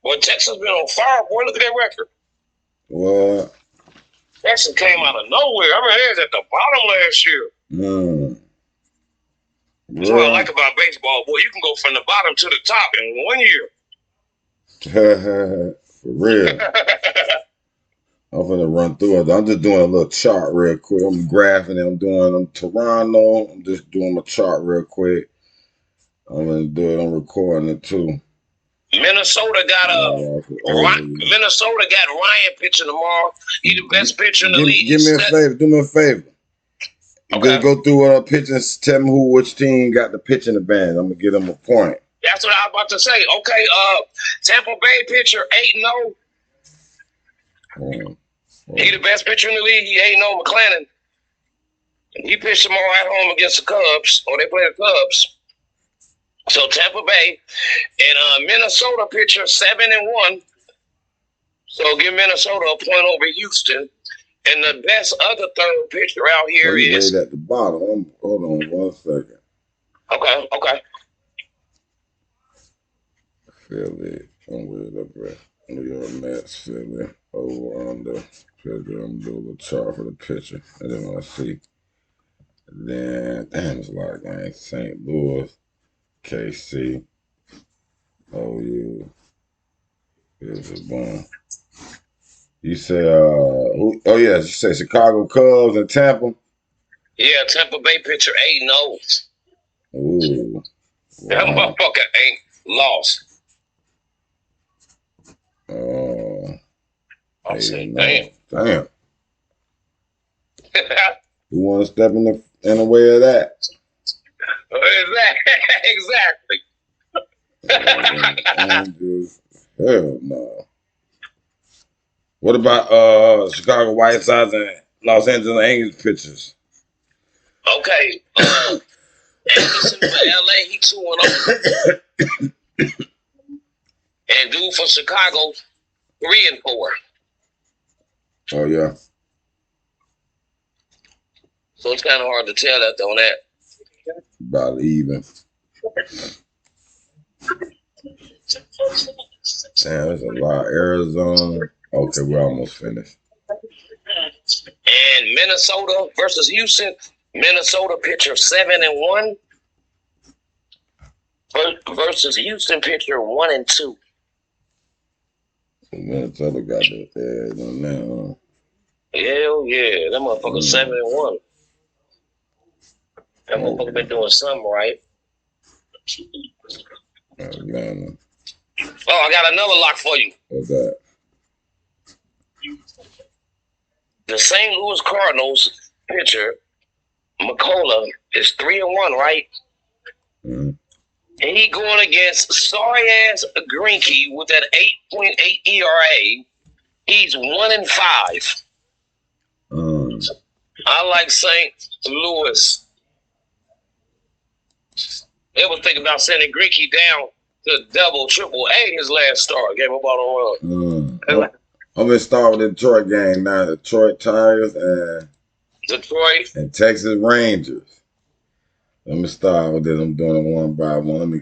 Boy, Texas been on fire, boy. Look at that record. What? Texas came out of nowhere. I mean, they was at the bottom last year. That's what I like about baseball, boy. You can go from the bottom to the top in 1 year. For real. I'm gonna run through it. I'm just doing a little chart real quick. I'm graphing it. I'm Toronto. I'm just doing my chart real quick. I'm gonna do it. I'm recording it too. Minnesota got Minnesota got Ryan pitching tomorrow. He the best pitcher in the league. Give me a favor. Do me a favor. Okay. Just go through pitching. Tell me which team got the pitch in the band. I'm gonna give them a point. That's what I was about to say. Okay, Tampa Bay pitcher 8-0. He the best pitcher in the league. He 8-0. McClellan. He pitched tomorrow at home against the Cubs, or they play the Cubs. So Tampa Bay and Minnesota pitcher 7-1. So give Minnesota a point over Houston. And the best other third pitcher out here is right at the bottom. Hold on 1 second. Okay. Philly. I'm with up there. New York Mets, Philly. Over under. Philly. I'm doing a chart for the pitcher. And then when I see. And then damn, it's a lot of games. St. Louis. KC, OU, here's a boom. You say, who? Oh yeah, you say Chicago Cubs and Tampa. Yeah, Tampa Bay pitcher 8-0. Ooh, that motherfucker ain't lost. I'm saying, damn. Who want to step in the way of that? Exactly. Hell no. What about Chicago White Sox and Los Angeles Angels pitchers? Okay. Anderson for LA, he 2-0. And dude for Chicago, 3-4. Oh yeah. So it's kind of hard to tell that on that. About even. Damn, there's a lot. Arizona. Okay, we're almost finished. And Minnesota versus Houston. Minnesota pitcher 7-1 versus Houston pitcher 1-2. Minnesota got the edge on that. Hell yeah, that motherfucker 7-1. That motherfucker been doing something right. Atlanta. Oh, I got another lock for you. What's that? The St. Louis Cardinals pitcher, McCullough, is 3-1, right? Mm-hmm. And he going against sorry-ass Greinke with that 8.8 ERA. He's 1-5. I like St. Louis. They was thinking about sending Greinke down to double, triple A his last start. Gave him about a run. I'm going to start with the Detroit game now. Detroit Tigers and Detroit and Texas Rangers. Let me start with this. I'm doing it one by one. Let me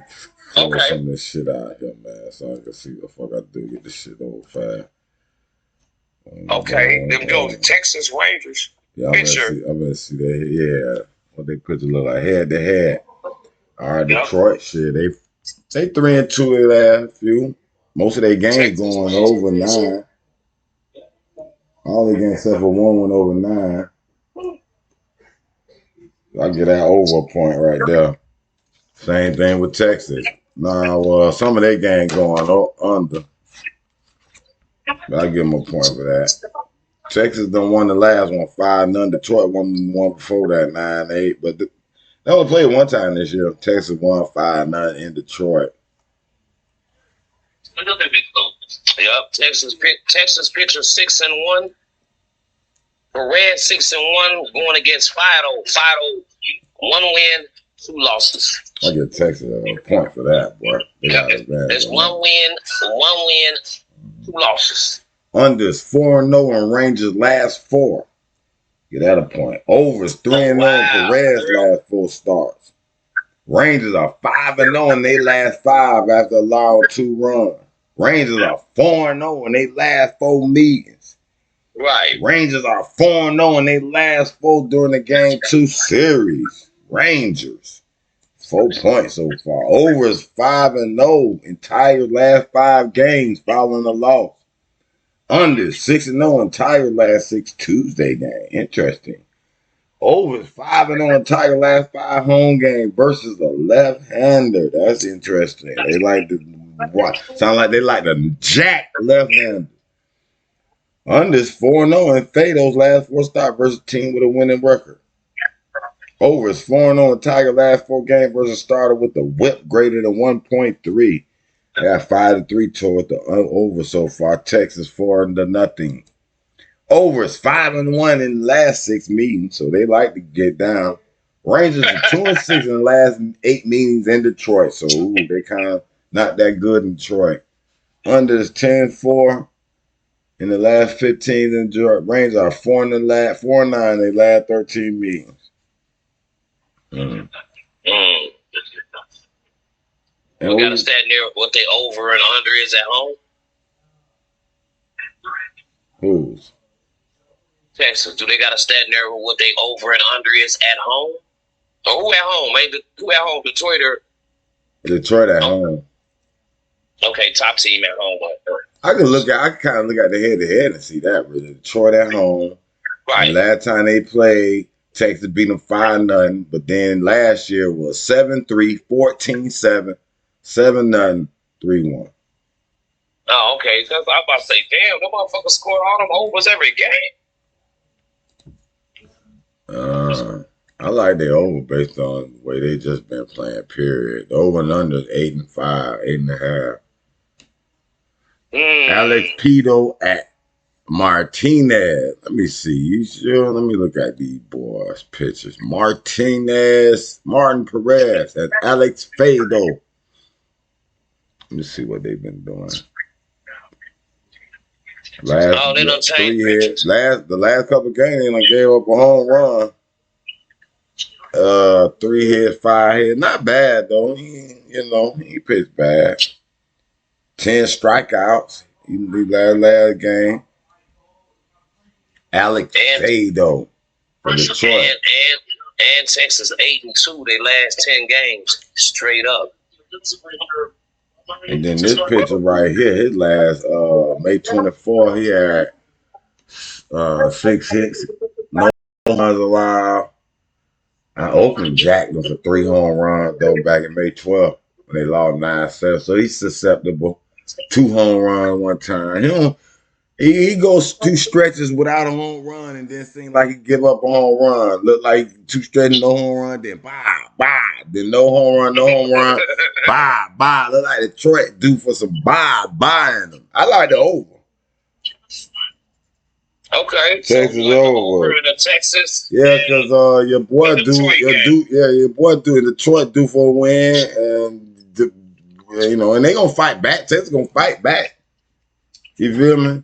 cover some of this shit out here, man, so I can see what the fuck I do get this shit over fast. Okay, them go the Texas Rangers. Yeah, I'm gonna see that. Yeah, what they put to look like head to head. All right, Detroit shit. They 3-2 their last few. Most of their games going over 9. All the games except for one went over 9. I get that over a point right there. Same thing with Texas. Now, some of their games going under. But I give them a point for that. Texas done won the last one 5-0. Detroit won one before that 9-8. But they only played one time this year. Texas won 5-0 in Detroit. Yep, Texas pitcher 6-1. Perez 6-1 going against Fido. 1 win, 2 losses. I give Texas a point for that, boy. There's 1 win, 2 losses. Unders 4-0 and Rangers last 4. Get that a point. Overs 3-0 Perez last 4 starts. Rangers are 5-0 in their last 5 after allowing 2 runs. Rangers are 4-0 in their last 4 meetings. Right. Rangers are 4-0 in their last 4 during the Game 2 series. Rangers. 4 points so far. Over is 5-0 entire last 5 games following a loss. Under 6-0 entire last 6 Tuesday game. Interesting. Over 5-0 entire last 5 home games versus a left-hander. That's interesting. They like to sound like they like to jack left-hander. Under 4-0 in Fado's last 4 starts versus a team with a winning record. Over is 4-0 entire last 4 games versus a starter with a whip greater than 1.3. They got 5-3 toward the over so far. Texas 4-0. Over is 5-1 in the last 6 meetings, so they like to get down. Rangers are 2-6 in the last 8 meetings in Detroit, so they kind of not that good in Detroit. Under is 10-4 in the last 15 in Detroit. Rangers are 4-9 in their last 13 meetings. We got a stat near what they over and under is at home. Who's? Texas. Do they got a stat near what they over and under is at home? Or who at home? Maybe who at home? Detroit or Detroit at home. Okay, top team at home. I can kind of look at the head-to-head and see that. Really. Detroit at home. Right. And last time they played, Texas beat them 5-0. But then last year was 7-3, 14-7, 7-0, 3-1. Oh, okay. Because I'm about to say, damn, them motherfuckers scored all them overs every game. I like the over based on the way they just been playing, period. The over and under is 8-5, 8.5. Alex Pito at Martinez. Let me see. You sure? Let me look at these boys' pictures. Martinez, Martin Perez, and Alex Fado. Let me see what they've been doing. The last couple of games, they gave up a home run. 3 hits, 5 hits. Not bad though. He pitched bad. 10 strikeouts. Even the last game. Alex Fado for Detroit. And Texas 8-2 their last 10 games straight up. And then this pitcher right here, his last May 24, he had 6 hits, no runs allowed. Oakland jacked him for 3 home runs though back in May 12th when they lost 9-7. So he's susceptible. 2 home runs one time. He goes 2 stretches without a home run and then seems like he give up a home run. Look like 2 stretches, no home run, then bye. Then no home run, bye. Look like Detroit due for some bye in them. I like the over. Okay. Texas so over in the Texas. Yeah, because your boy do Detroit due for a win, and and they gonna fight back. Texas gonna fight back. You feel me?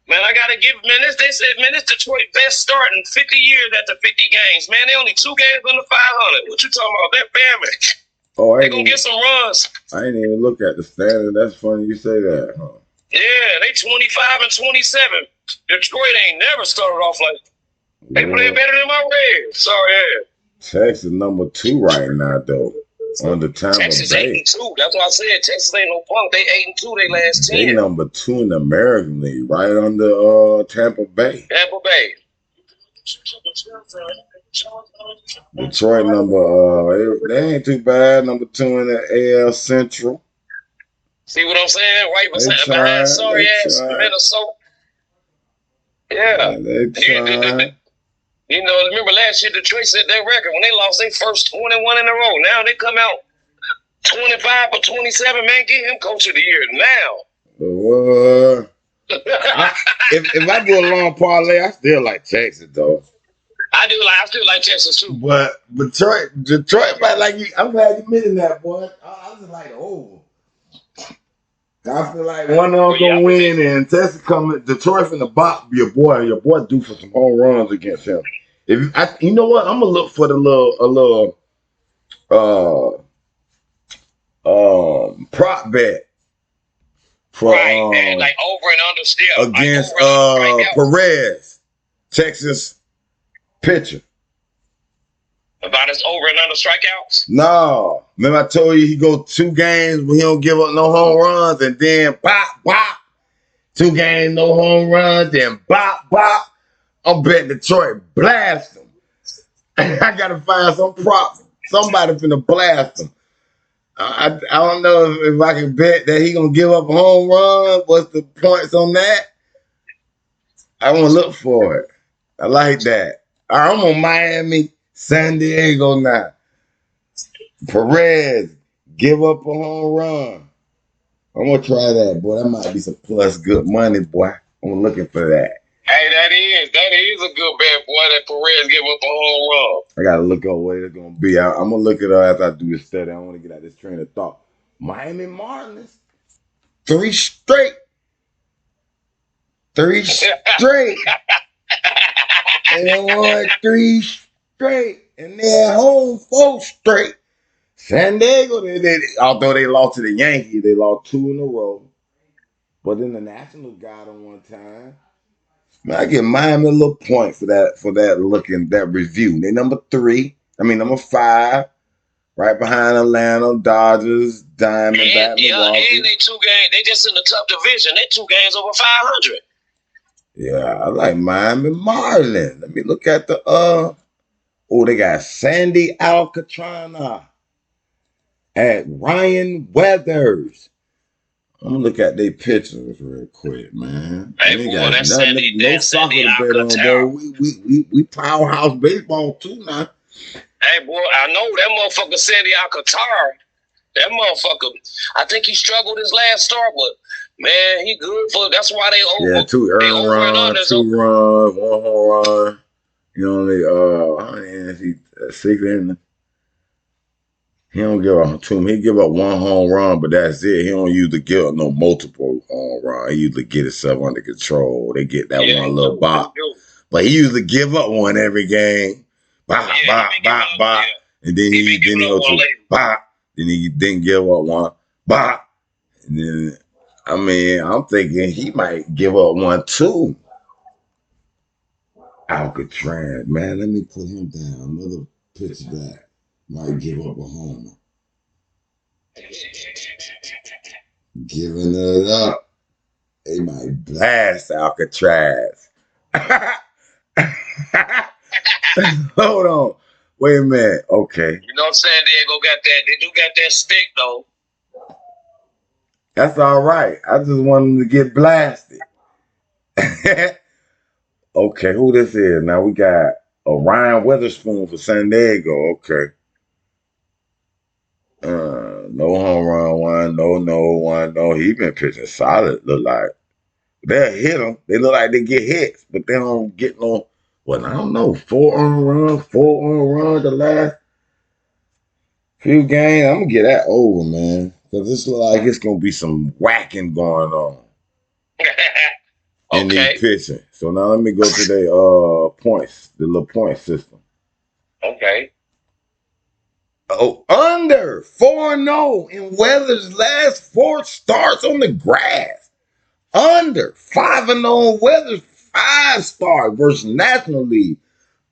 Man, I gotta give they said this Detroit best start in 50 years after 50 games. Man, they only 2 games under 500. What you talking about? That family. Oh, they gonna get some runs. I ain't even look at the standing. That's funny you say that, huh? Yeah, they 25-27. Detroit ain't never started off like they play better than my Reds. Sorry, yeah. Texas number 2 right now though. Under Tampa Texas Bay. 8-2. That's why I said Texas ain't no punk. They 8-2. They last 10. They number 2 in the American League, right under Tampa Bay. Tampa Bay. Detroit number they ain't too bad. Number 2 in the AL Central. See what I'm saying? Right behind sorry ass Minnesota. Yeah. They tried. Remember last year Detroit set their record when they lost their first 21 in a row. Now they come out 25-27. Man, get him coach of the year now. If I do a long parlay, I still like Texas though. I still like Texas too. But Detroit might like you. I'm glad you mentioned that, boy. I just like the over. I feel like one of them gonna win, and Texas coming. Detroit from the box. Your boy due for some home runs against him. You know what? I'm gonna look for the little prop bet for right, and like over and under still against like Perez, Texas pitcher. About his over and under strikeouts? No. Remember I told you he go 2 games where he don't give up no home runs, and then bop, bop. 2 games, no home runs, then bop, bop. I'm betting Detroit blast him. I gotta find some prop. Somebody finna blast him. I don't know if I can bet that he gonna give up a home run. What's the points on that? I want to look for it. I like that. All right, I'm on Miami, San Diego now. Perez, give up a home run. I'm going to try that, boy. That might be some plus good money, boy. I'm looking for that. Hey, that is a good bet, boy, that Perez give up a home run. I got to look up what it's going to be. I'm going to look it up as I do this study. I don't want to get out this train of thought. Miami Marlins, 3 straight. 3 straight. And they won 3 straight. And they're at home 4 straight. San Diego, although they lost to the Yankees, they lost 2 in a row. But then the Nationals got them one time. Man, I give Miami a little point for that review. They number 5, right behind Atlanta, Dodgers, Diamondbacks, Milwaukee. And they 2 games. They just in the tough division. They 2 games over 500. Yeah, I like Miami Marlins. Let me look at the they got Sandy Alcantara at Ryan Weathers. I'm gonna look at their pictures real quick, man. Hey, boy, that's Sandy. No soccer to bet on, boy. We powerhouse baseball too now. Hey, boy, I know that motherfucker Sandy Alcantara. That motherfucker, I think he struggled his last start, but man, he good for. That's why they over. Yeah, 2 earned runs, 2 runs, 1 home run. You know, how many innings he 6 innings. He don't give up 2. He give up 1 home run, but that's it. He don't usually give up no multiple home run. He usually get himself under control. They get that one little bop. But he usually give up one every game. Bop, bop, bop, bop. And then he go to bop. Then he didn't give up one. Bop. And then, I'm thinking he might give up 1 too. Alcatraz, man, let me put him down. Another pitch back. Might give up a homer. Giving it up. They might blast Alcatraz. Hold on. Wait a minute. Okay. You know San Diego got that. They do got that stick, though. That's all right. I just want them to get blasted. Okay, who this is? Now we got Ryan Weatherspoon for San Diego. Okay. No home run one, no. He been pitching solid. Look like they'll hit them. They look like they get hits, but they don't get no. Well, I don't know. 4 on runs the last few games. I'm gonna get that over, man, because this look like it's gonna be some whacking going on in these pitching. So now let me go to their points, the little point system. Okay. Oh, under 4-0 in Weather's last 4 starts on the grass. Under 5-0 Weather's 5 starts versus National League.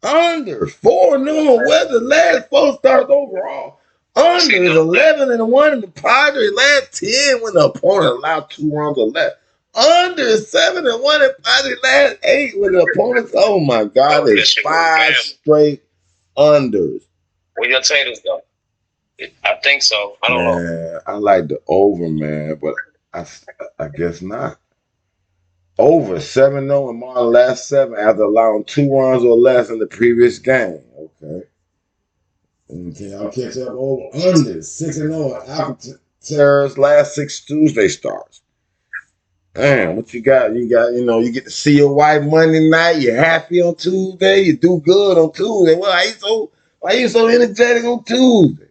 Under 4-0 Weather's last 4 starts overall. Under is 11-1 in the Padres last 10 when the opponent allowed 2 runs or less. Under is 7-1 in Padres last 8 when the opponents. Oh my God, there's 5 straight unders. What your taters though? I think so. I don't know. I like the over, man, but I guess not. Over 7-0 in Marlins last 7 after allowing 2 runs or less in the previous game. Okay. And can y'all catch up over under 6-0 Alcantara's last 6 Tuesday starts? Damn, what you got? You get to see your wife Monday night. You're happy on Tuesday. You do good on Tuesday. Well, why you so energetic on Tuesday?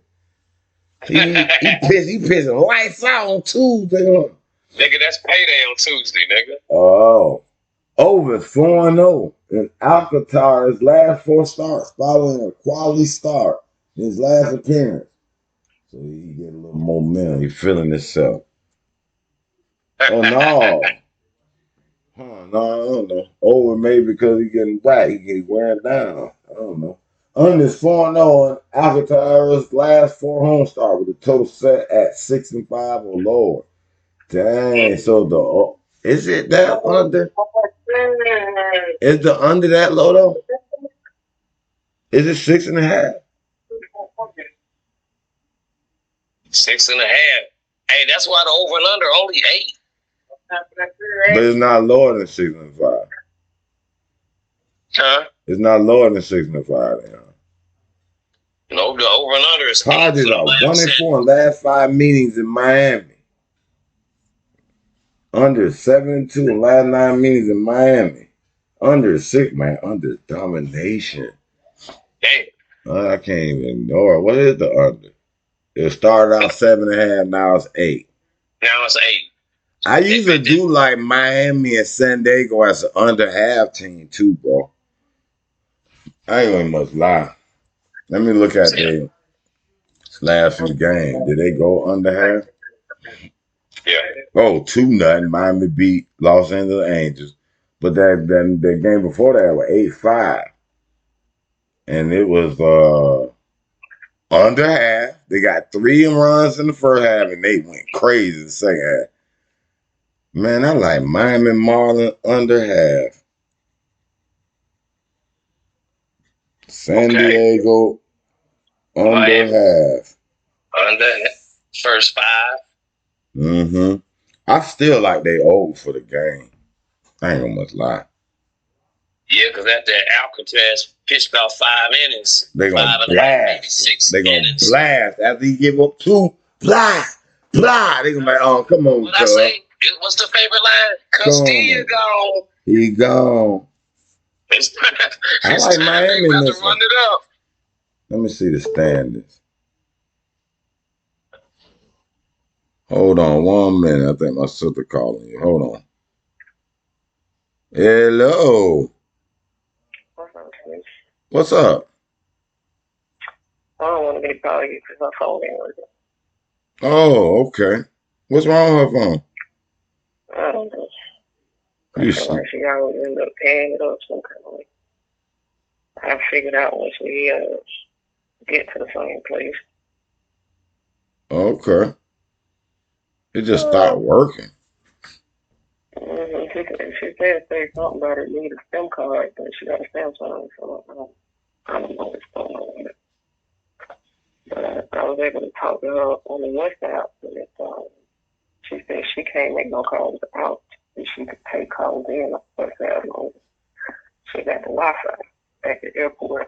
He pissing lights out on Tuesday. Nigga, that's payday on Tuesday, nigga. Oh. Over 4-0 in Alcantara's last 4 starts following a quality start in his last appearance. So he get a little momentum. He feeling himself. Oh no. Huh, no, I don't know. Over maybe because he getting whacked. He get wearing down. I don't know. Under is 4-0 and Alcantara's last 4 home start with a total set at 6-5 or lower. Dang. So is it that under? Is the under that low though? Is it 6.5? 6.5. Hey, that's why the over and under only 8. But it's not lower than 6.5. Huh? It's not lower than 6.5. No, the over and under is 8. Padres are 1-4 in last 5 meetings in Miami. Under 7-2 in last 9 meetings in Miami. Under 6, man. Under domination. Hey. I can't even ignore it. What is the under? It started out 7.5. Now it's 8. Now it's 8. I usually do like Miami and San Diego as an under half team too, bro. I ain't gonna much lie. Let me look at the last few games. Did they go under half? Yeah. Oh, 2-0. Miami beat Los Angeles Angels. But the game before that was 8-5. And it was under half. They got 3 runs in the first half, and they went crazy in the second half. Man, I like Miami Marlins under half. San Diego under Miami. half. Under first 5. Mm-hmm. I still like they old for the game. I ain't gonna much lie. Yeah, because after Alcatraz pitched about 5 innings. They gonna blast. They gonna innings. blast after he give up 2. Blah. They gonna be like, oh, come on, what I say? What's the favorite line? Castilla gone. He gone. I like Miami in this one. Run it up. Let me see the standings. Hold on 1 minute. I think my sister calling you. Hold on. Hello. What's up? I don't want to be calling you because my phone ain't working. Oh, okay. What's wrong with her phone? I don't know. I feel like she always end up paying it up some kind of way. I figured out once we get to the same place. Okay. It just stopped working. She said say something about it need a SIM card, but she got a Samsung, so I don't know what's going on with it. But I was able to talk to her on the WhatsApp, and she said she can't make no calls out, and she could take calls in on WhatsApp. She got the Wi-Fi at the airport.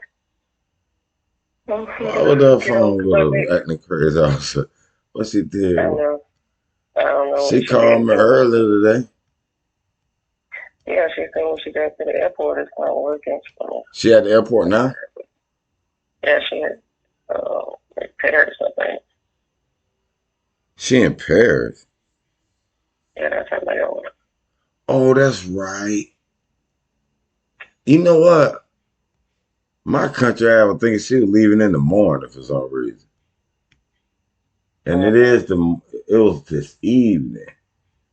Why would that phone go acting crazy? Also, what she did? I don't know. She called me earlier today. Yeah, she said when she got to the airport, it's not working. So. She at the airport now? Yeah, she had Paris, I think. She in Paris? Yeah, that's her layover. Oh, that's right. You know what? My country, I would think she was leaving in the morning for some reason. And it was this evening.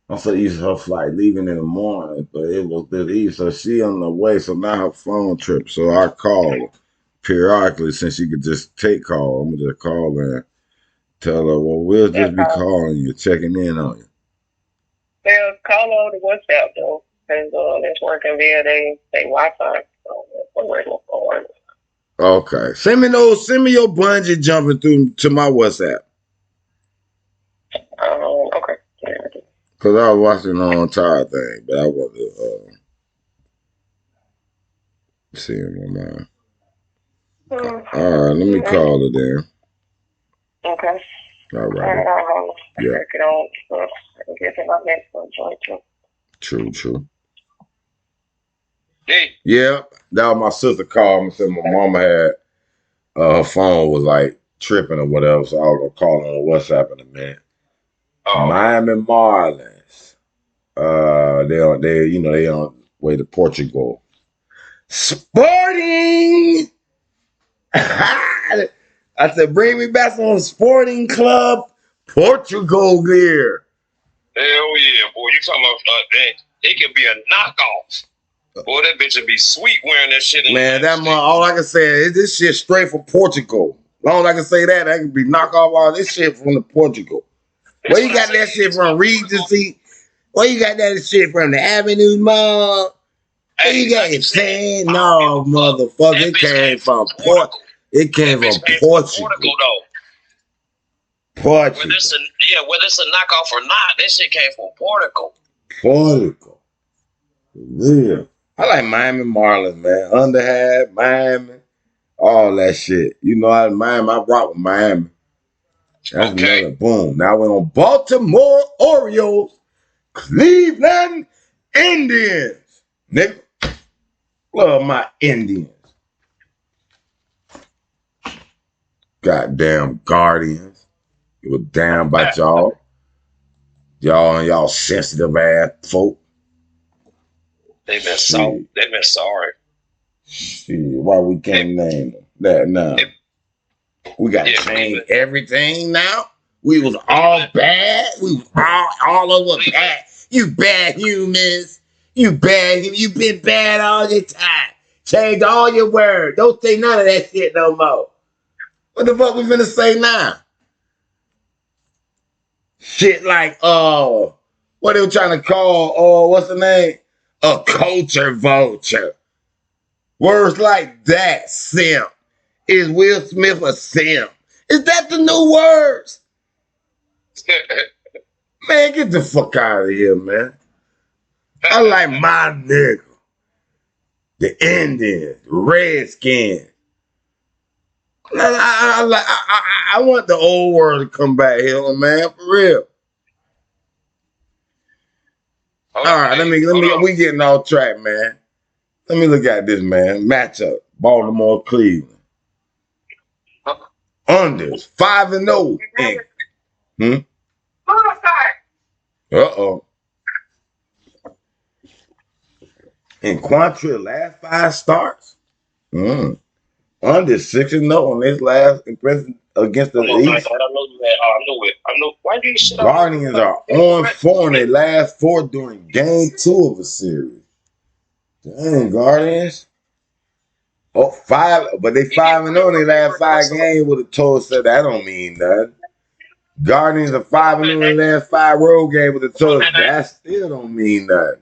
I'm so used to her flight leaving in the morning, but it was this evening. So she on the way, so now her phone trip. So I call her periodically since she could just take call. I'm gonna just call her and tell her, well, we'll just be calling you, checking in on you. Yeah, call her on the WhatsApp though, because it's working via they Wi-Fi. So I'm waiting for it. Okay. Send me your bungee jumping through to my WhatsApp. Okay. Yeah. Because I was watching the entire thing, but I wasn't seeing my mind. All right, let me call her then. Okay. All right. Yeah. Check it out. I guess my next one joint too. True. Hey. Yeah, that was my sister called me and said my mama had her phone was like tripping or whatever, so I was gonna call her on WhatsApp in a minute. Miami Marlins. They on way to Portugal. Sporting. I said, bring me back on Sporting Club Portugal gear. Hell yeah, boy. you talking about that? It could be a knockoff. Boy, that bitch would be sweet wearing that shit. Man, that all I can say is this shit straight from Portugal. As long as I can say that, I can be knock off all this shit from the Portugal. Where you got that shit from? Regency? Where you got that shit from? The Avenue Mall? Where you got it saying? No, motherfucker. It came from Portugal. It came from Portugal. Portugal. Whether it's a knockoff or not, that shit came from Portugal. Portugal. Yeah. I like Miami Marlins, man. Underhand, Miami, all that shit. You know, Miami, I rock with Miami. That's another boom. Now we're on Baltimore Orioles, Cleveland Indians. Nigga, love my Indians. Goddamn Guardians. It was down by y'all. Y'all and y'all sensitive ass folk. They've been sorry. They've been sorry. Shit, why we can't name them? That now. We got to change everything now. We was all bad. We was all over bad. You bad humans. You bad. You been bad all the time. Change all your words. Don't say none of that shit no more. What the fuck we finna say now? Shit like, what they were trying to call, what's the name? A culture vulture. Words like that, simp. Is Will Smith a simp? Is that the new words? Man, get the fuck out of here, man. I like my nigga. The Indians, the Redskins. I want the old world to come back here, man, for real. All right, let me. We getting off track, man. Let me look at this, man. Matchup: Baltimore, Cleveland. Unders 5-0. Uh-oh. In Quantrill, last 5 starts. Under 6-0 on this last impression against the East. I know it. Why do you shit up? Guardians are on 4 in their last 4 during game 2 of a series. Dang, Guardians. 5, but they 5-0 in their last 5 games with a total set. That don't mean nothing. Guardians are 5-0 in their last 5 road games with a total. That still don't mean nothing.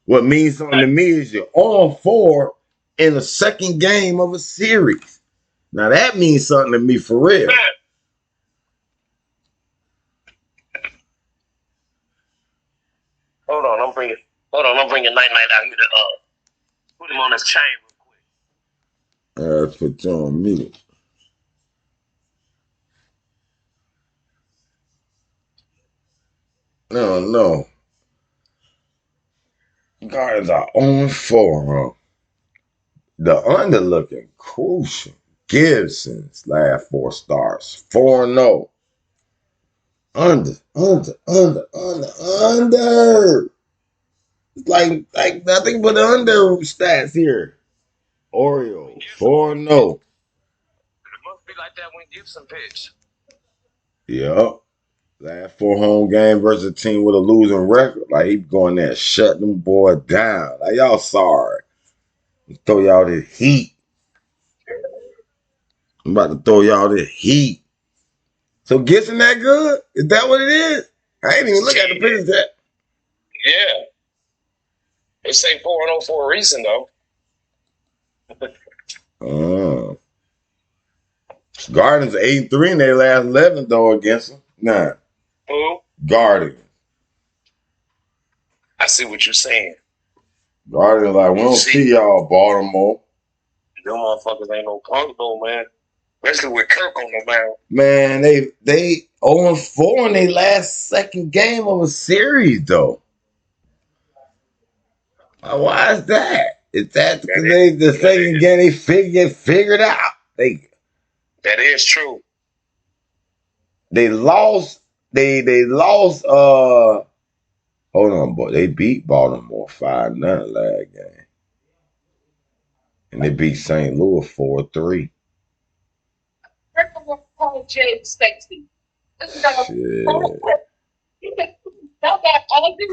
What means something to me is you're on 4 in the second game of a series. Now that means something to me for real. Hold on, I'm bringing Night out here to put him on his chain real quick. Let's put you on mute. No. Guardians are on 4, huh? The under looking crucial. Gibson's last 4 starts. 4-0. Under. It's like nothing but under stats here. Orioles 4-0. It must be like that when Gibson pitched. Yep. Last 4 home game versus a team with a losing record. Like he going there shutting them boys down. Like y'all sorry. Throw y'all this heat. I'm about to throw y'all this heat. So Gibson that good? Is that what it is? I ain't even look at the pictures yet. Yeah. They say 4-0 for a reason, though. Guardians 8-3 in their last 11 though against them. Nah. Who? Guardians. I see what you're saying. Guardians like, we don't see y'all, Baltimore. Them motherfuckers ain't no punk though, man. Especially with Kirk on the mound. Man, they 0-4 in their last second game of a series though. Why is that? Is that because the second game they figured out? That is true. They lost. They lost. Hold on, boy. They beat Baltimore 5-0 last game, and they beat St. Louis 4-3. Shit.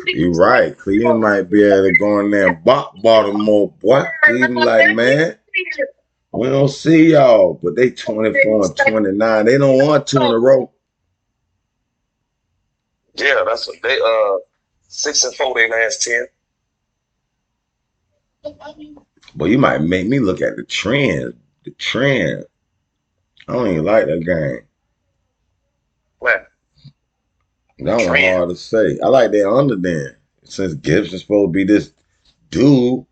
You're right. Cleveland might be able to go in there and Baltimore, boy. Cleveland like, man, we don't see y'all, but they 24 and 29. They don't want 2 in a row. Yeah, that's what they 6-4 they last 10. But you might make me look at the trend. The trend. I don't even like that game. Man. That one hard to say. I like that under then. Since Gibson's supposed to be this dude.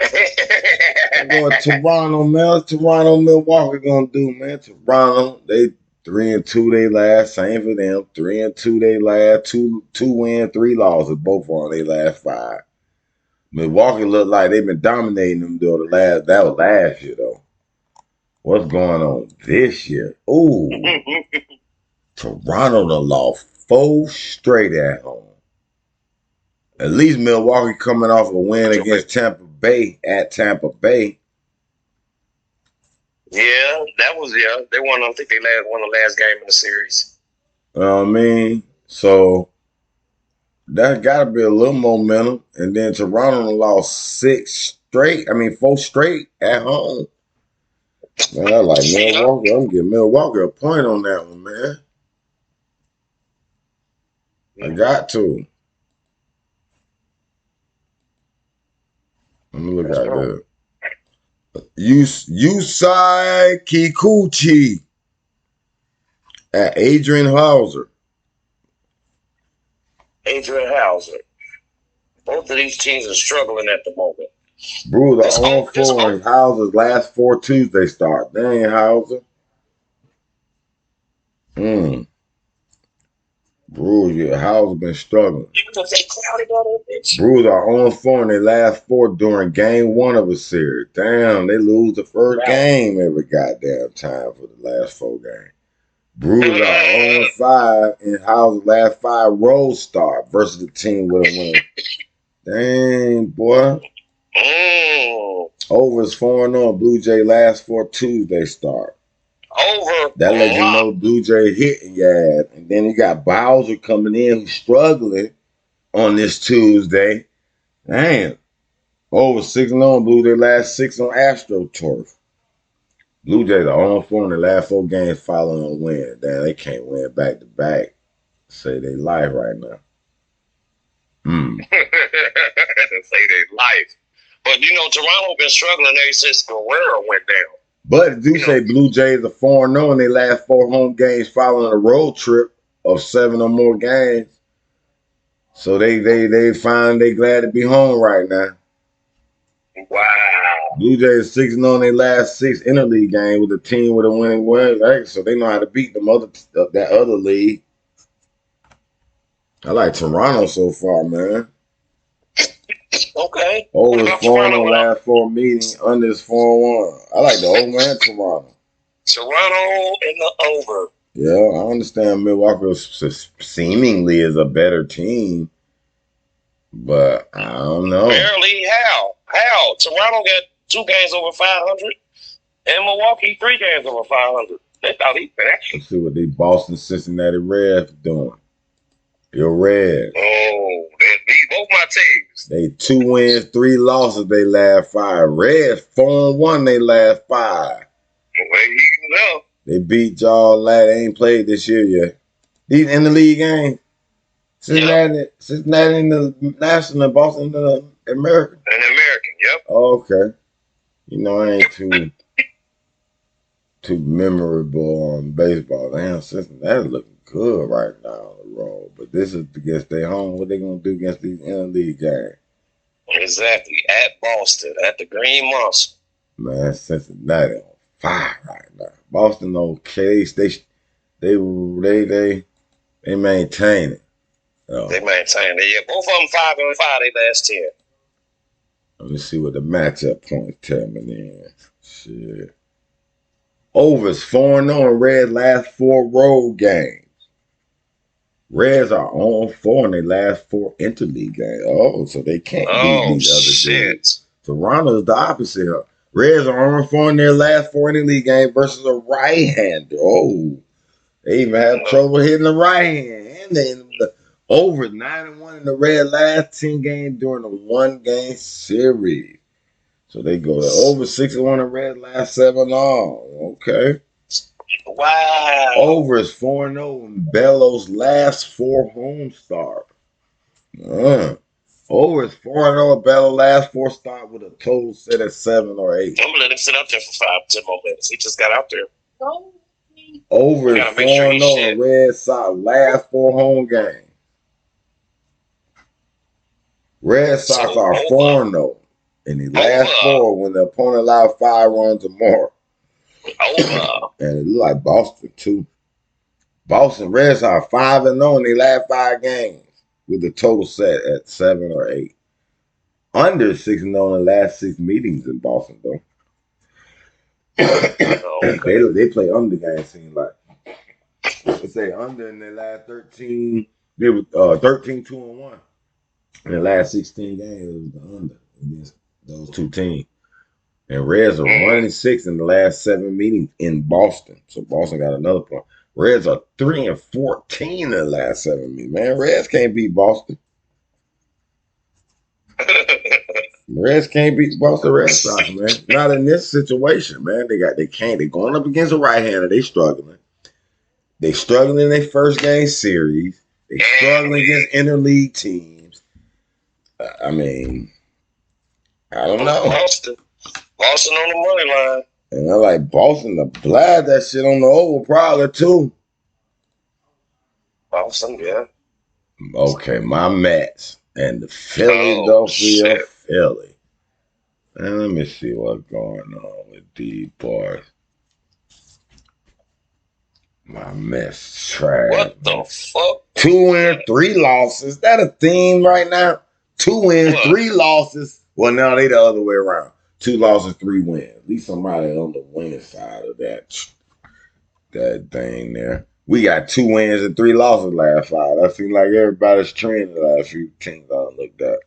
I'm going Toronto, man. What's Toronto, Milwaukee gonna do, man? Toronto, they 3-2 they last. Same for them. 3-2 they last. Two win, 3 losses. Both on they last 5. Milwaukee look like they've been dominating them though. That was last year though. What's going on this year? Ooh, Toronto done lost 4 straight at home. At least Milwaukee coming off a win against Tampa Bay at Tampa Bay. Yeah, that was They won. I think they won the last game in the series. You know what I mean? So that got to be a little momentum. And then Toronto lost 4 straight at home. Man, I like Milwaukee. I'm giving Milwaukee a point on that one, man. I got to. Let me look at that. Yusai Kikuchi at Adrian Hauser. Adrian Hauser. Both of these teams are struggling at the moment. Brewers are on 4 in Hauser's last 4 Tuesday start. Dang, Hauser. Brewers, yeah, Hauser been struggling. Brewers are on 4 in their last 4 during game 1 of a series. Damn, they lose the first game every goddamn time for the last 4 games. Brewers are on 5 in Hauser's last 5 road start versus the team with a win. Dang, boy. Over is 4-0 Blue Jay last 4 Tuesday start. Over. That lets you know Blue Jay hitting your ass. And then you got Bowser coming in who's struggling on this Tuesday. Damn. Over 6-0 Blue Jay last 6 on AstroTurf. Blue Jays are on 4 in the last 4 games following a win. Damn, they can't win back to back. Say they life right now. Say they life. But you know, Toronto been struggling ever since Guerrero went down. But do say Blue Jays are 4-0 in their last 4 home games following a road trip of 7 or more games. So they find they glad to be home right now. Wow. Blue Jays 6-0 in their last 6 interleague games with a team with a winning record. So they know how to beat that other league. I like Toronto so far, man. Okay. Over 4-0 last 4 meetings, under is 4-1. I like the over and Toronto. Toronto and the over. Yeah, I understand Milwaukee seemingly is a better team, but I don't know. Barely. How? Toronto got 2 games over 500, and Milwaukee 3 games over 500. They thought he finished. Let's see what these Boston Cincinnati Reds doing. Your Reds. Oh, they beat both my teams. They 2 wins, 3 losses. They last 5. Reds 4-1. They last 5. Well, you know. They beat y'all last. They ain't played this year yet. These in the league game. Cincinnati in the National, Boston in the American. An American, yep. Oh, okay. You know, I ain't too memorable on baseball. Damn, Cincinnati looking good right now on the road. But this is against their home. What they gonna do against these interleague games? Exactly. At Boston, at the Green Monster. Man, Cincinnati on fire right now. Boston okay. They maintain it. They maintain it. Yeah, both of them 5-5. They last 10. Let me see what the matchup points tell me then. Shit. Overs 4-0 and Reds last 4 road games. Reds are on 4 in their last 4 interleague games. Oh, so they can't beat these other dudes. Toronto is the opposite here. Reds are on 4 in their last 4 interleague games versus a right-hander. Oh, they even have trouble hitting the right hand. And then Over 9-1 in the Red last 10 games during the 1-game series. So they go to over 6-1 in Red last 7 all. Okay. Wow. Over is 4-0 in Bellows' last 4 home starts. Over is 4-0 in Bellows' last 4 starts with a total set at 7 or 8. I'm gonna let him sit out there for 5-10 more minutes. He just got out there. Over is 4-0 in Red Sox last 4 home games. Red Sox are 4-0 in the last 4 when the opponent allowed 5 runs or more. And it looked like Boston too. Boston Red Sox 5-0 in the last 5 games with the total set at 7 or 8. Under 6-0 in the last 6 meetings in Boston though. They play under games. Seems like they say under in the last 13. They were 13-2-1 in the last 16 games. It was the under against those 2 teams. And Reds are 1-6 in the last 7 meetings in Boston. So Boston got another point. Reds are 3-14 in the last 7 meetings. Man, Reds can't beat Boston. Reds can't beat Boston Red Sox, man. Not in this situation, man. They can't. They're going up against a right-hander. They struggling. They struggling in their first game series. They struggling against interleague teams. I mean, I don't know. Boston on the money line. And I like Boston to blast that shit on the over probably too. Boston, yeah. Okay, my Mets and the Philadelphia Philly. And let me see what's going on with these boys. My Mets trash. What the fuck? 2 wins, 3 losses. Is that a theme right now? 2 wins, 3 losses. Well, now they the other way around. 2 losses, 3 wins. At least somebody on the winning side of that thing there. We got 2 wins and 3 losses last 5. That seems like everybody's trend the last few teams I looked at.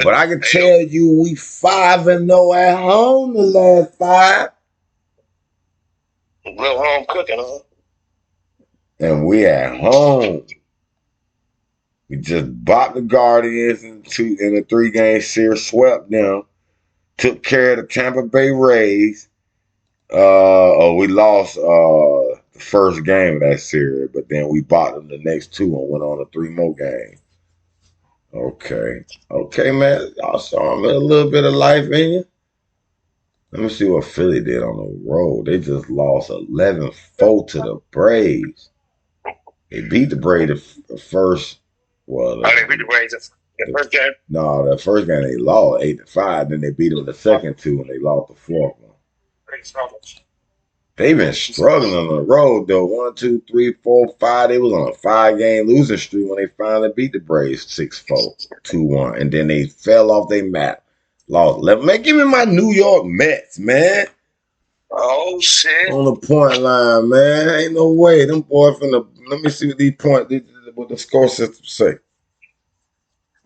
But I can tell you we 5-0 at home the last 5. Real home cooking, huh? And we at home. We just bought the Guardians in a 3-game series, swept them, took care of the Tampa Bay Rays. We lost the first game of that series, but then we bought them the next 2 and went on to 3 more games. Okay, man. I saw a little bit of life in you. Let me see what Philly did on the road. They just lost 11-4 to the Braves. They beat the Braves the first. Well, they beat the Braves the first game? No, the first game they lost 8-5. Then they beat them the second 2 and they lost the 4th one. They've been struggling on the road though. 1, 2, 3, 4, 5. They was on a 5-game losing streak when they finally beat the Braves 6-4, 2-1, and then they fell off their map. Lost 11. Man, give me my New York Mets, man. Oh shit! On the point line, man. Ain't no way. Them boys from the. Let me see what these points. What the score system say.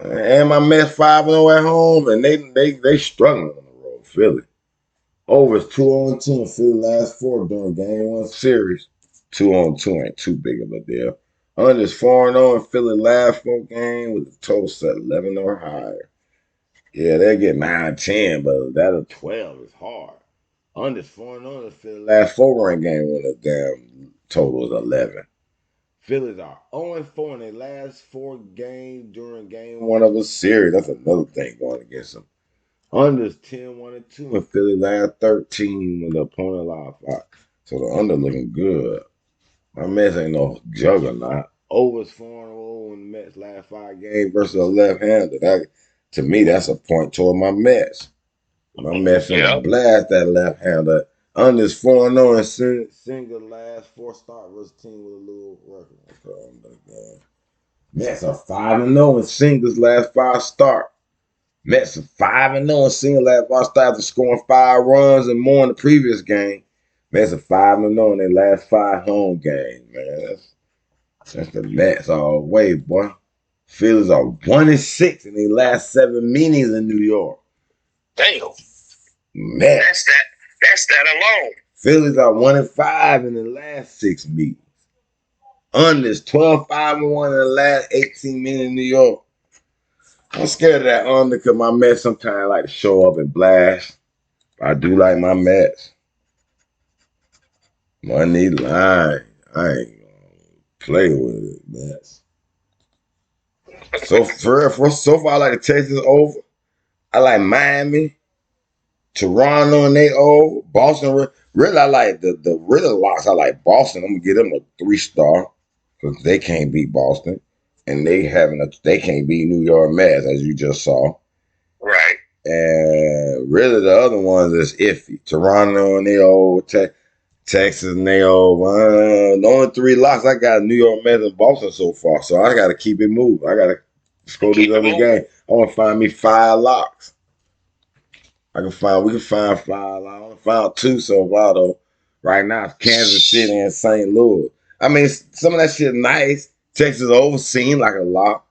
And my Mets 5-0 at home, and they struggling on the road. Philly. Over is 2-2 Philly last 4 during game 1 series. 2-2 ain't too big of a deal. Under is 4-0 in Philly last 4 games with a total set 11 or higher. Yeah, they get 9-10, but that of 12 is hard. Under is 4-0 in Philly last 4 run game when the damn total is 11. Phillies are 0-4 in their last 4 games during game 1 of a series. That's another thing going against them. Under is 10-1-2 in Philly last 13 when the opponent allowed 5. So the under looking good. My Mets ain't no juggernaut. Over is 4-0 in the Mets last 5 games versus a left-hander. To me, that's a point toward my Mets. My Mets finna blast that left-hander. Under is 4-0 in single last 4 start versus team with a little record. Mets are 5-0 in singles last 5 start. Mets are 5-0 in single last 5 start after scoring 5 runs and more in the previous game. Mets are 5-0 in their last 5 home games, man. That's the Mets all the way, boy. Phillies are 1-6 in their last 7 meetings in New York. Damn. Mets. That's that alone. Phillies are 1-5 in the last 6 meetings. under is 12-5-1 in the last 18 minutes in New York. I'm scared of that under because my Mets sometimes like to show up and blast. I do like my Mets. Money line. I ain't gonna play with it, Mets. So so far, I like the Texas over. I like Miami, Toronto, and they over. Boston, really, I like the real locks. I like Boston. I'm gonna give them a 3-star because they can't beat Boston, and they can't beat New York Mets as you just saw. Right. And really, the other ones is iffy. Toronto and they over. Texas and they over. The only 3 locks I got New York Mets and Boston so far, so I got to keep it moving. I got to score these other games. I want to find me 5 locks. We can find 5 locks. I found 2 so far though. Right now, it's Kansas City and St. Louis. I mean, some of that shit nice. Texas over seemed like a lock.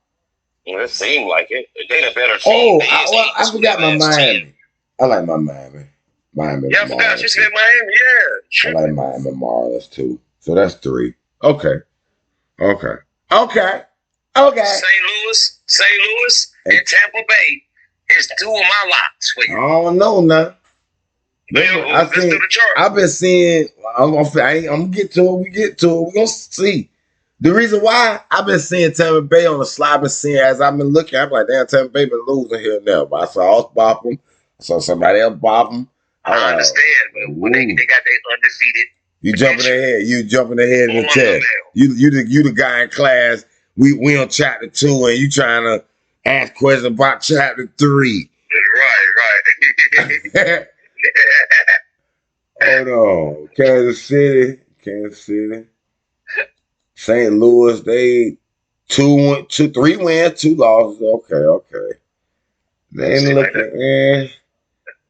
Well, it seemed like it. They a better Oh, team. I forgot my Miami. I like my Miami. Miami. Yeah, I forgot you said Miami. Yeah. I like Miami Marlins too. So that's 3. Okay. St. Louis, and Tampa Bay is 2 of my locks for you. I don't know now. I've been seeing. I'm gonna get to it. We get to it. We're gonna see. The reason why I've been seeing Tampa Bay on the slide, I've been seeing as I've been looking, I'm like, damn, Tampa Bay been losing here and there. But I saw us bop them. I saw somebody else bop them. I understand, but when they got their undefeated. You jumping ahead. You jumping ahead in the chest. You the guy in class. We on chapter 2, and you trying to ask questions about chapter 3. Right. Hold on. Kansas City. St. Louis, they 3 wins, 2 losses. Okay. They ain't looking.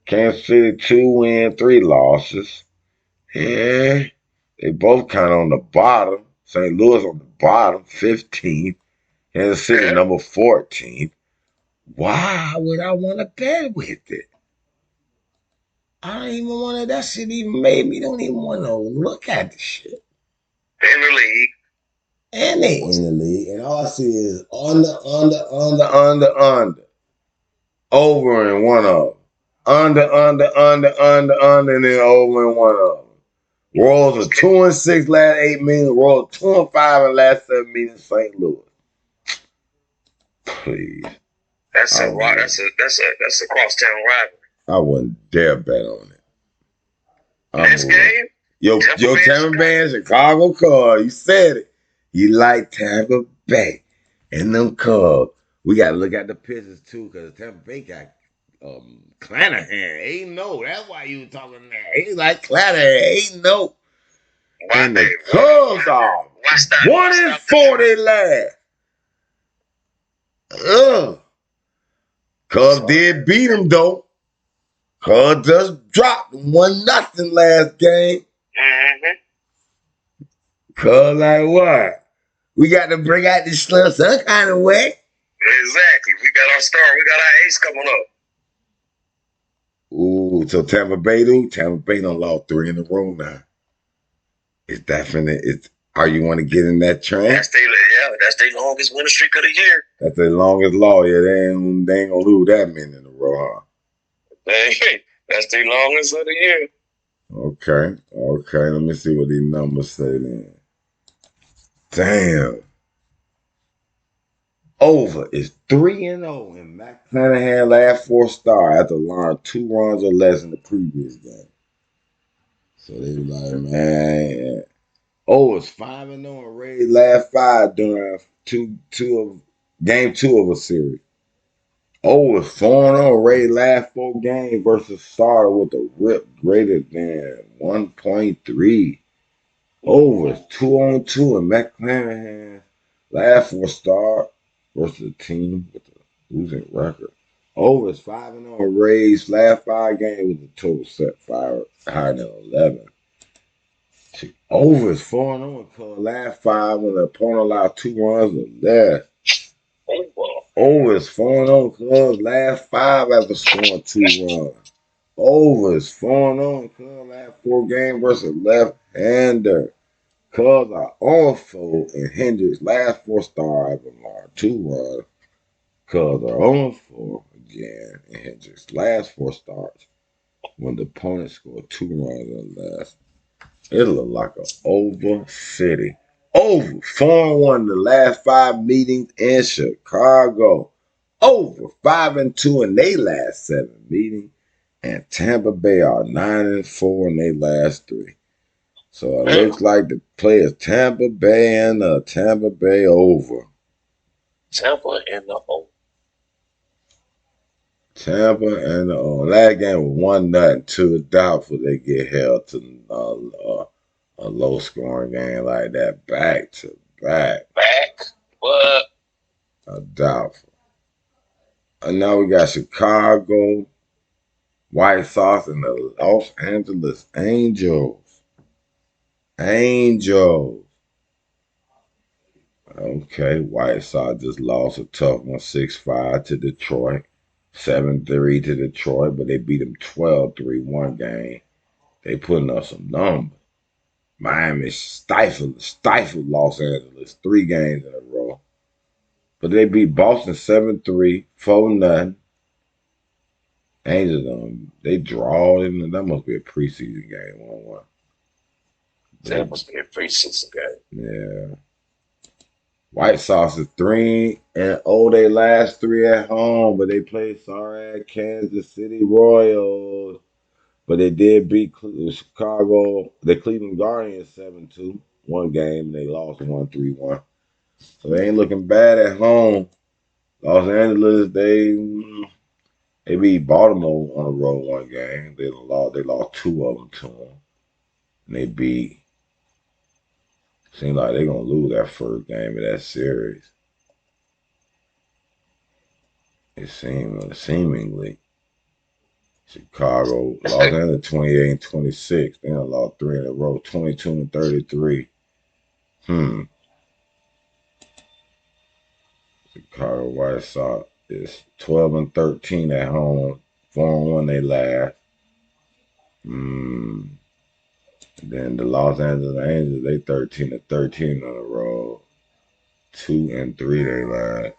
Kansas City 2 wins, 3 losses. Yeah. They both kind of on the bottom. St. Louis on the bottom, 15th. Kansas City number 14th. Why would I want to bet with it? I don't even want to. That shit even made me don't even want to look at the shit. In the league. And they in the league. And all I see is under. Over in one of them. Under, and then over in one of them. Royals are 2-6 last 8 meetings. Royals 2-5 in last 7 meetings. St. Louis. Please. That's a crosstown rivalry. I wouldn't dare bet on it. Next game? Yo, Tampa Bay and Chicago Cubs. You said it. You like Tampa Bay and them Cubs. We got to look at the pitchers too, because Tampa Bay got Clanahan. Ain't no. That's why you talking that. He like Clanahan. Ain't no. And the Cubs are 1-40 last. Cubs did beat them though. Cubs just dropped 1-0 last game. Cubs like what? We got to bring out this slip some kind of way. Exactly. We got our star. We got our ace coming up. Ooh, so Tampa Bay done lost 3 in a row now. It's definite. Are you want to get in that trend? That's their longest winning streak of the year. That's their longest law. Yeah, they ain't gonna lose that many in a row, huh? Hey, that's their longest of the year. Okay. Let me see what these numbers say then. Damn. Over is 3-0 in Matt Clanahan last 4 stars after allowing 2 runs or less in the previous game. So they were like, man. Over is 5-0 in Ray's last 5 during game 2 of a series. Over is 4-0 in Ray's last 4 games versus starter with a RIP greater than 1.3. Over is 2-2 in Matt Clanahan last 4 stars versus a team with a losing record. Over is 5-0 in Ray's last 5 games with a total set 5 higher than 11. Over is 4-0 in Cubs last 5 when the opponent allowed 2 runs or less. Over is 4-0 in Cubs last 5 after scoring 2 runs. Over is 4-0 in Cubs last 4 games versus left-hander. Cubs are 0-4 in Hendricks' last 4 starts have allowed 2 runs. Cubs are 0-4 again in Hendricks' last 4 starts when the opponent scored 2 runs or less. It looked like an over city. Over 4-1 the last 5 meetings in Chicago. Over 5-2 in their last 7 meetings. And Tampa Bay are 9-4 in their last 3. So it looks like the play is Tampa Bay and Tampa Bay over. Tampa and the O. Tampa and the last game was 1-0 to doubtful they get held to a low scoring game like that back to back. What? Doubtful. And now we got Chicago, White Sox, and the Los Angeles Angels. Okay, White Sox just lost a tough one, 6-5 to Detroit, 7-3 to Detroit, but they beat them 12-3 one game. They putting up some numbers. Miami stifled Los Angeles 3 games in a row. But they beat Boston 7-3, 4-0. Angels, they drawed, that must be a preseason game, 1-1. That must be a preseason game. Yeah. White Sox is 3-0 they last 3 at home, but they played sorry at Kansas City Royals. But they did beat the Cleveland Guardians 7-2, one game, and they lost 1-3-1. So they ain't looking bad at home. Los Angeles, they beat Baltimore on the road one game. They lost 2 of them to them. And they beat. Seems like they're gonna lose that first game of that series. It seemingly. Chicago, Los Angeles 28-26. They done lost 3 in a row, 22-33. Chicago White Sox is 12-13 at home, 4-1 they last. Then the Los Angeles Angels, they 13-13 on the road, 2-3 they last.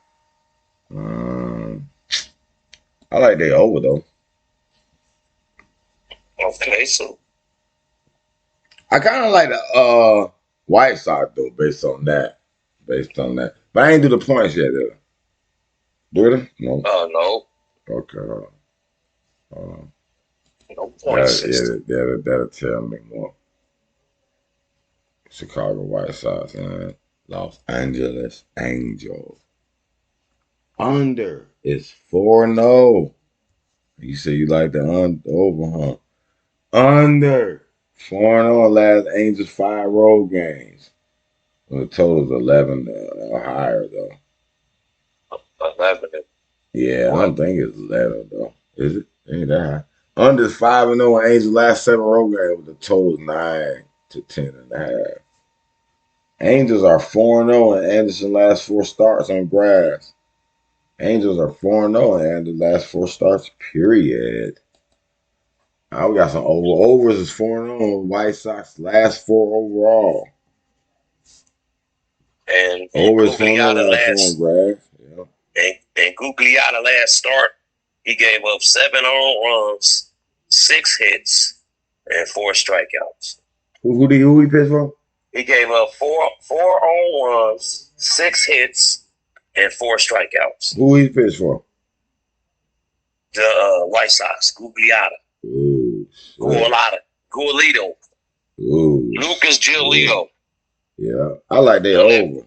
I like they over though. Okay, so I kind of like the White Sox though, based on that. But I ain't do the points yet, though. Do they? No. no. Okay. No point system. That'll tell me more. Chicago White Sox and Los Angeles Angels. Under is 4-0. You say you like the over, huh? Under 4-0 last Angels 5 road games. Well, the total's 11 or higher though. 11. Yeah, I don't think it's 11 though. Is it? Ain't that high. Under 5-0 Angels last 7 road games with the total 9-10.5. Angels are 4-0 and Anderson last 4 starts on grass. Angels are 4-0 and the last 4 starts, period. Now we got some overs is 4-0. White Sox last 4 overall. And Overs 4-0 last 4 on grass. Yeah. And Gugliotta last start, he gave up 7 on runs, 6 hits, and 4 strikeouts. Who he pitched for? He gave up 4 on runs, 6 hits, and 4 strikeouts. Who he pitched for? The White Sox, Gugliotta. Ooh, Gualito. Ooh, Lucas Giolito. Yeah, I like that over.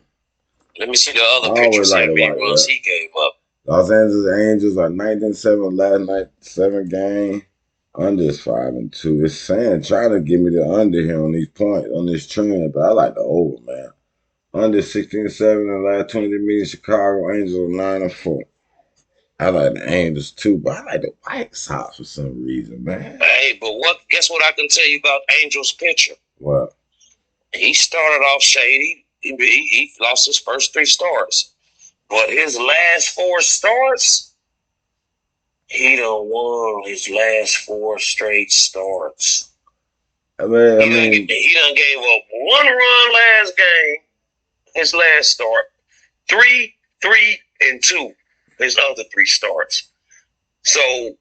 Let me see the other pitchers how many runs he gave up. Los Angeles Angels are 19-7 last night, 7 game. Under is 5-2. It's saying trying to give me the under here on these points, on this trend, but I like the over, man. Under 16-7 in the last 20 meetings, Chicago Angels are 9-4. I like the Angels too, but I like the White Sox for some reason, man. Hey, but guess what I can tell you about Angels pitcher? What? He started off shady. He lost his first 3 starts. But his last 4 starts, he done won his last 4 straight starts. He done gave up 1 run last game, his last start. 3, 3, and 2, his other 3 starts. So,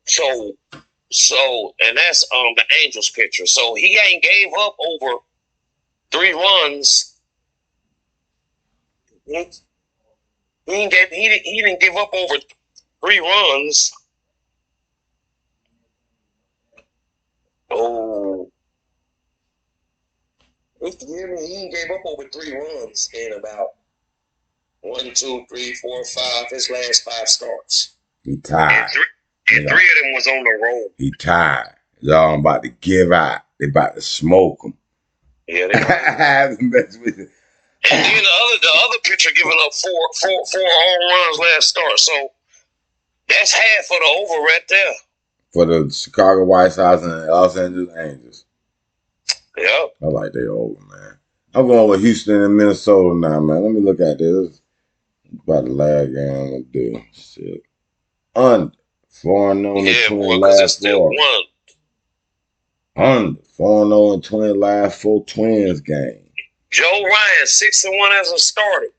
and that's the Angels pitcher. So he ain't gave up over 3 runs. He didn't give up over 3 runs. Oh, he gave up over 3 runs in about 1, 2, 3, 4, 5. His last 5 starts. He tired. And 3 of them was on the road. He tired. Y'all about to give out. They about to smoke him. Yeah, they and then the other pitcher giving up 4 home runs last start. So that's half of the over right there. For the Chicago White Sox and Los Angeles Angels. Yep. I like they over, man. I'm going with Houston and Minnesota now, man. Let me look at this. About the last game I'm going to do. Shit. Under. 4-0 yeah, 20 boy, last it's still 4. one. Under. 4-0 and 20 last 4 Twins game. Joe Ryan, 6-1 as a starter.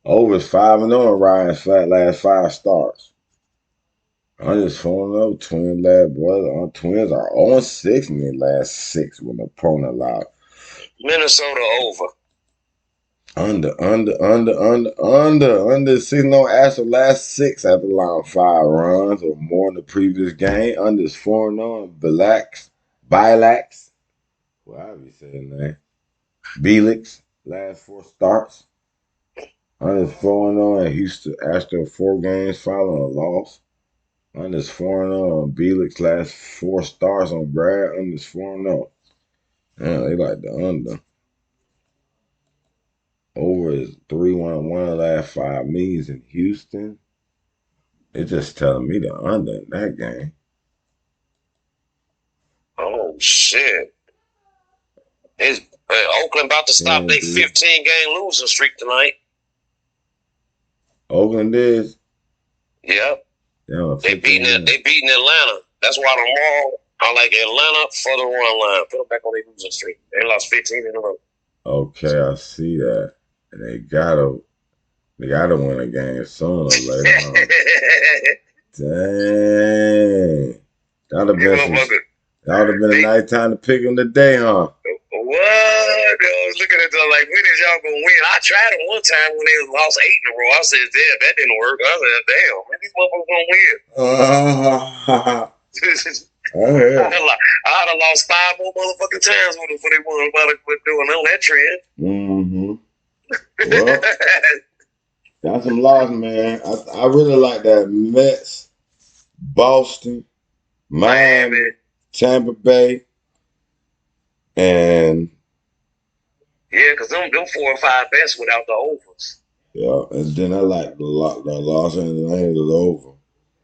Over 5-0 Ryan's flat last 5 starts. Under 4-0 Twins last boy. Twins are 0-6 in their last 6 with an opponent allowed. Minnesota over. Under 6-0 after last 6 after allowing 5 runs or more in the previous game. Under is 4-0 Bilax. Well, I'll be saying that. Belix, last 4 starts. Under is 4-0 and Houston after 4 games following a loss. Under is 4-0 on Belix last 4 starts on Brad. Under is 4-0. Yeah, they like the under. Over is 3-1 last 5 meetings in Houston. It's just telling me the under in that game. Oh, shit. Is Oakland about to stop their 15-game losing streak tonight? Oakland is? Yep. Yeah, they beating Atlanta. That's why tomorrow I like Atlanta for the run line. Put them back on their losing streak. They lost 15 in a row. Okay, I see that. And they gotta win a game sooner or later. Huh? Dang. That would have been a nice time to pick them today, huh? What? I was looking at them like, when is y'all gonna win? I tried it one time when they lost 8 in a row. I said, damn, that didn't work. I said, damn, when these motherfuckers gonna win? I'd have lost 5 more motherfucking times before they won doing on that trend. Mm-hmm. Well, got some loss, man. I really like that Mets, Boston, Miami, Tampa Bay, and yeah, because them 4 or 5 best without the overs. Yeah, and then I like the Los Angeles Angels over.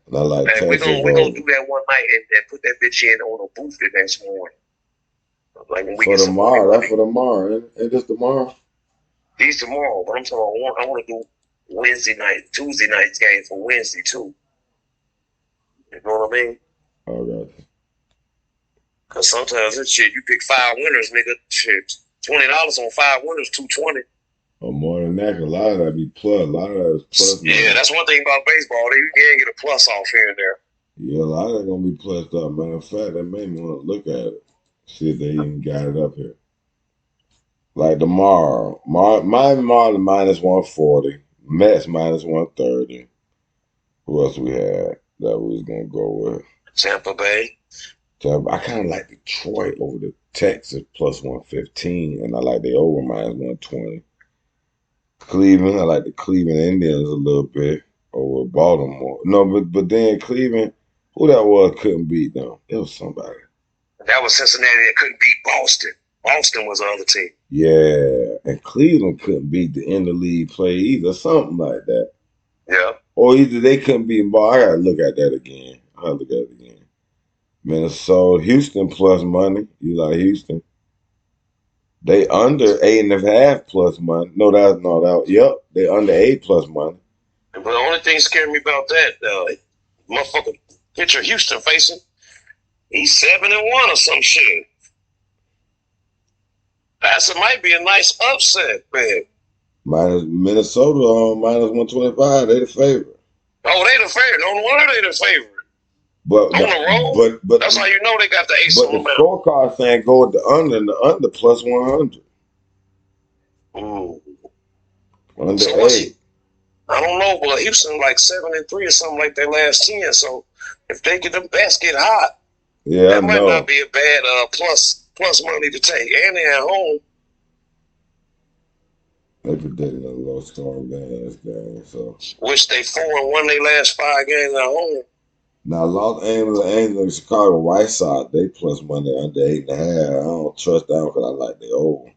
And I like Texas. We're gonna do that one night and put that bitch in on a booth the next morning. Like when we for tomorrow, that's for tomorrow. Ain't this tomorrow? These tomorrow, but I'm talking. I want to do Tuesday night's game for Wednesday too. You know what I mean? All right. Cause sometimes this shit, you pick 5 winners, nigga. Shit, $20 on 5 winners, $220. Or more than that, a lot of that be plus. A lot of that is plus. Yeah, man. That's one thing about baseball. They can get a plus off here and there. Yeah, a lot of that gonna be plussed up. Matter of fact, that made me want to look at it. See if they even got it up here. Like tomorrow, Miami Marlins minus 140, Mets minus 130. Who else we had that we was gonna go with? Tampa Bay. I kind of like Detroit over the Texas plus 115, and I like the over minus 120. Cleveland, I like the Cleveland Indians a little bit over Baltimore. No, but then Cleveland, who that was couldn't beat them. It was somebody. That was Cincinnati that couldn't beat Boston. Boston was the other team. Yeah, and Cleveland couldn't beat the interleague play either, something like that. Yeah. Or either they couldn't beat Ball. I gotta look at that again. Minnesota, Houston plus money. You like Houston? They under 8.5 plus money. Yep, they under 8 plus money. But the only thing scared me about that, motherfucker pitcher Houston facing, he's 7-1 or some shit. That might be a nice upset, man. Minus Minnesota minus 125. They the favorite. Oh, they the favorite. No wonder they the favorite. But On the road, that's how you know they got the ace on the the mountain. scorecard saying go with the under, and the under plus 100. Ooh. Under So 8. I don't know, but Houston like 7-3 or something like their last 10. So if they get them bats get hot, that might not be a bad plus money to take. And they're at home. They predicted a low scoring game in this game, so which they 4-1 their last 5 games at home. Now Los Angeles Angels and Chicago White Sox, they plus money under 8.5. I don't trust them because I like the over.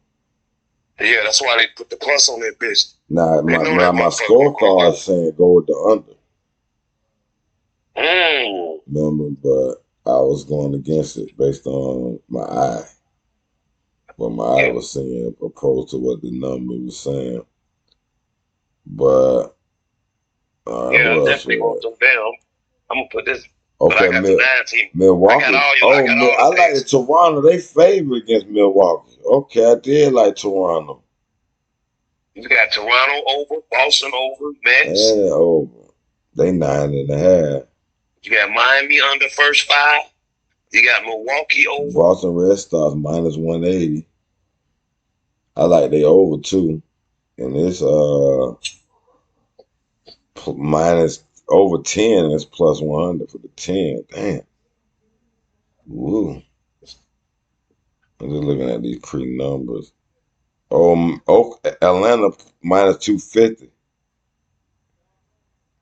Yeah, that's why they put the plus on that bitch. Now my scorecard saying go with the under. Remember, but I was going against it based on my eye. What my eye was saying opposed to what the number was saying. But yeah, I definitely want them down. I'm gonna put this. Okay, but I got the 9 team. Milwaukee. I like the Toronto. They favor against Milwaukee. Okay, I did like Toronto. You got Toronto over, Boston over, Mets. Yeah, over. They 9.5. You got Miami under first 5. You got Milwaukee over. Boston Red Sox minus 180. I like they over too. And it's minus over 10. It's plus 100 for the 10. Damn. Woo. I'm just looking at these pre-numbers. Atlanta minus 250.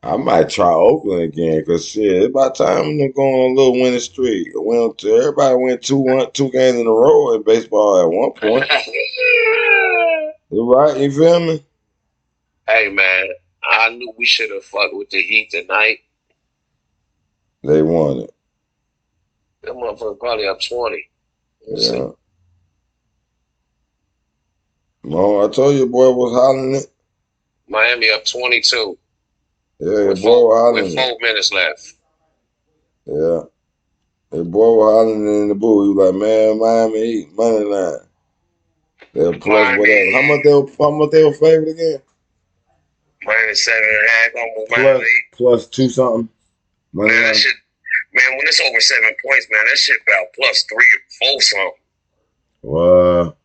I might try Oakland again because shit, it's about time they're going on a little winning streak. Everybody went two games in a row in baseball at one point. You right? You feel me? Hey man, I knew we should have fucked with the Heat tonight. They won it. That motherfucker probably up 20. Yeah. No, I told you, boy was hollering it. Miami up 22. Yeah, your boy was hollering with 4 minutes left. Yeah. Your boy was hollering in the booth. He was like, man, Miami Heat, money line. They're plus whatever. How much they were favored again? Minus 7.5. Plus 2 something. Man, that shit. Man, when it's over 7 points, man, that shit about plus 3 or 4 something. What?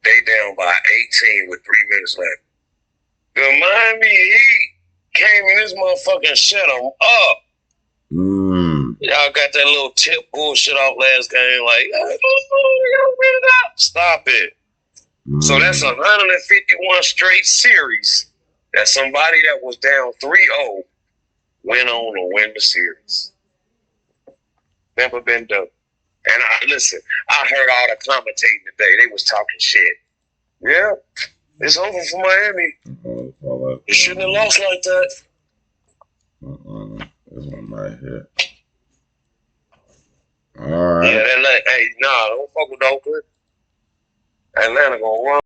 They down by 18 with 3 minutes left. The Miami Heat came in this motherfucker and shut them up. Y'all got that little tip bullshit off last game. Like, stop it. So that's 151 straight series that somebody that was down 3-0 went on to win the series. Never been done. And I heard all the commentating today. They was talking shit. Yeah, it's over for Miami. You shouldn't have lost like that. This one right here. All right. Yeah, don't fuck with Oakland. Atlanta gonna run.